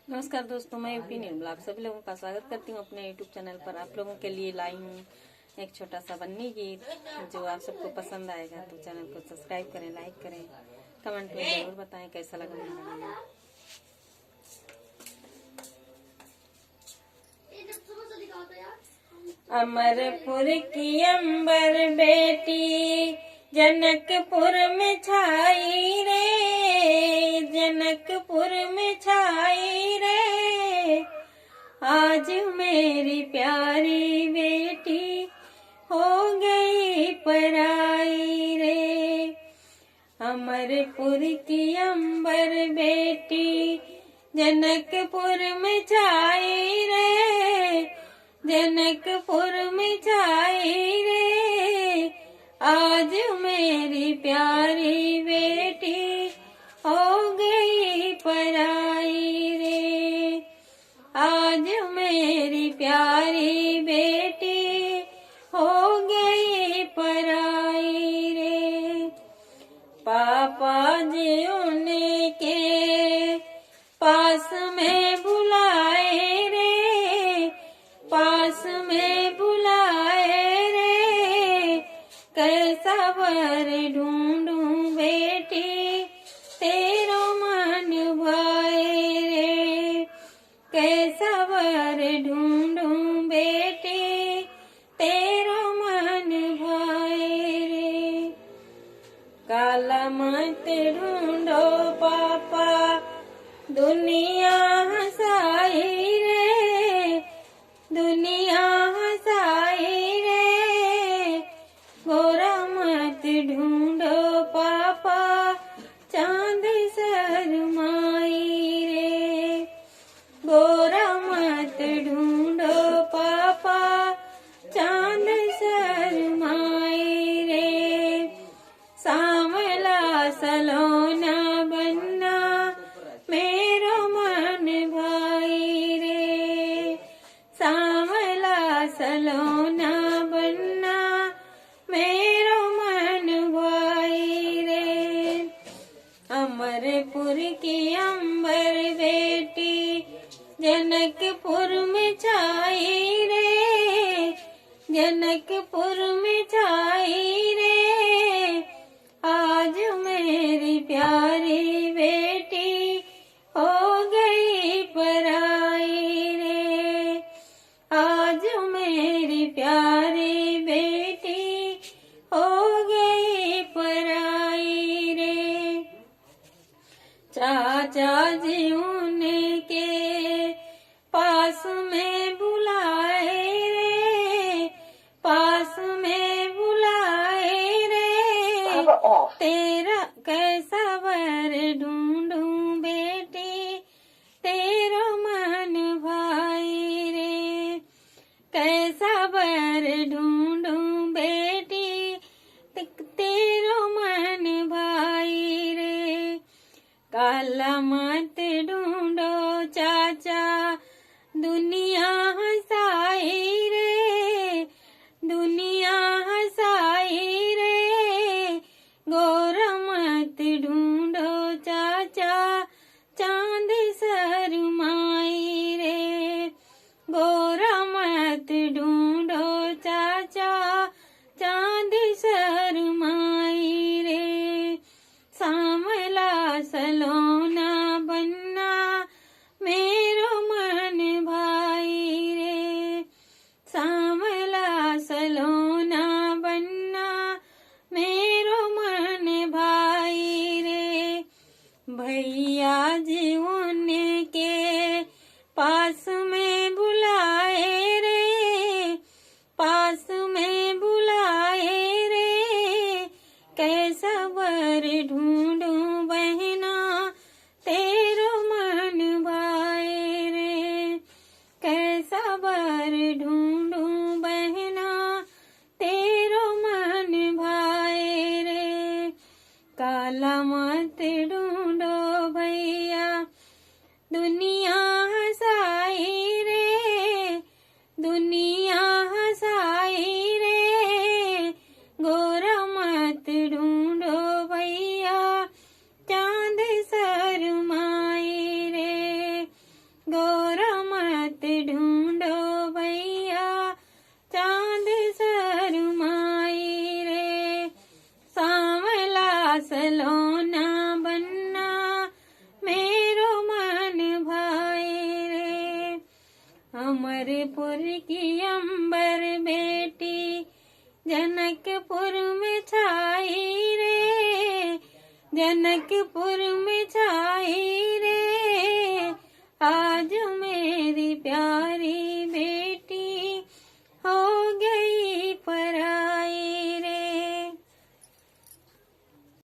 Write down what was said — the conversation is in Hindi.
नमस्कार दोस्तों, मैं यूपी निर्मला आप सभी लोगों का स्वागत करती हूँ अपने यूट्यूब चैनल पर। आप लोगों के लिए लाई हूँ एक छोटा सा बन्नी गीत जो आप सबको पसंद आएगा। तो चैनल को सब्सक्राइब करें, लाइक करें, कमेंट में जरूर बताएं कैसा लगा मेरा गाना। अमरपुर की अंबर बेटी जनकपुर में छाई रे, जनकपुर में छाई रे। आज मेरी प्यारी बेटी हो गई पराई रे। अमरपुर की अंबर बेटी जनकपुर में छाई रे, जनकपुर में छाई रे। आज मेरी प्यारी बेटी हो गई पराई रे। आज मेरी प्यारी बेटी हो गई पराई रे। पापा जी उनके पास में बुलाए रे, पास में बुलाए रे। कैसा वर ढूंढूं बेटी तेरो मन भाए रे। कैसा वर ढूंढूं बेटी तेरो मन भाए रे। काला मत ढूंढो पापा दुनिया हंसाई रे, दुनिया हंसाई रे। गोरा मत ढूंढो पापा चांद शर्माई रे। गोरा मत ढूंढो पापा चांद शर्माई रे। सांवला सलोना बनना मेरो मन भाई रे। सांवला सलोना बनना मेरो मन भाई रे। अमरपुर की अंबर बेटी जनकपुर में छाई रे, जनकपुर में छाई रे। आज मेरी प्यारी बेटी हो गई पराई रे। आज मेरी प्यारी बेटी हो गई पराई रे। चाचा जी उनके पास में बुलाए रे, पास में बुलाए रे। तेरा कैसा वर ढूंढूं बेटी तेरो मन भाई रे। कैसा वर ढूंढूं बेटी तेरो मन भाई रे। काला मत ढूंढो चाचा दुनिया हंसाई रे, दुनिया हंसाई रे। गोरा मत ढूंढो चाचा चांद शर्माई रे। गोरा मत ढूंढो चाचा चांद शर्माई रे। सांवला सलोना बनना मेरो मन भाई रे। सांवला सलोना बनना मेरो मन भाई रे। भैया जी उनके पास में बुलाए रे, पास में बुलाए रे। कैसा वर ढूंढूं बहना तेरो मन भाए रे। कैसा वर ढूंढूं बहना तेरो मन भाए रे। काला मत ढूंढो भैया दुनिया हंसाई रे, दुनिया हंसाई रे। गोरा मत ढूंढो भैया चांद शर्माई रे। मोर की अंबर बेटी जनकपुर में छाई रे, जनकपुर में छाई रे, आज मेरी प्यारी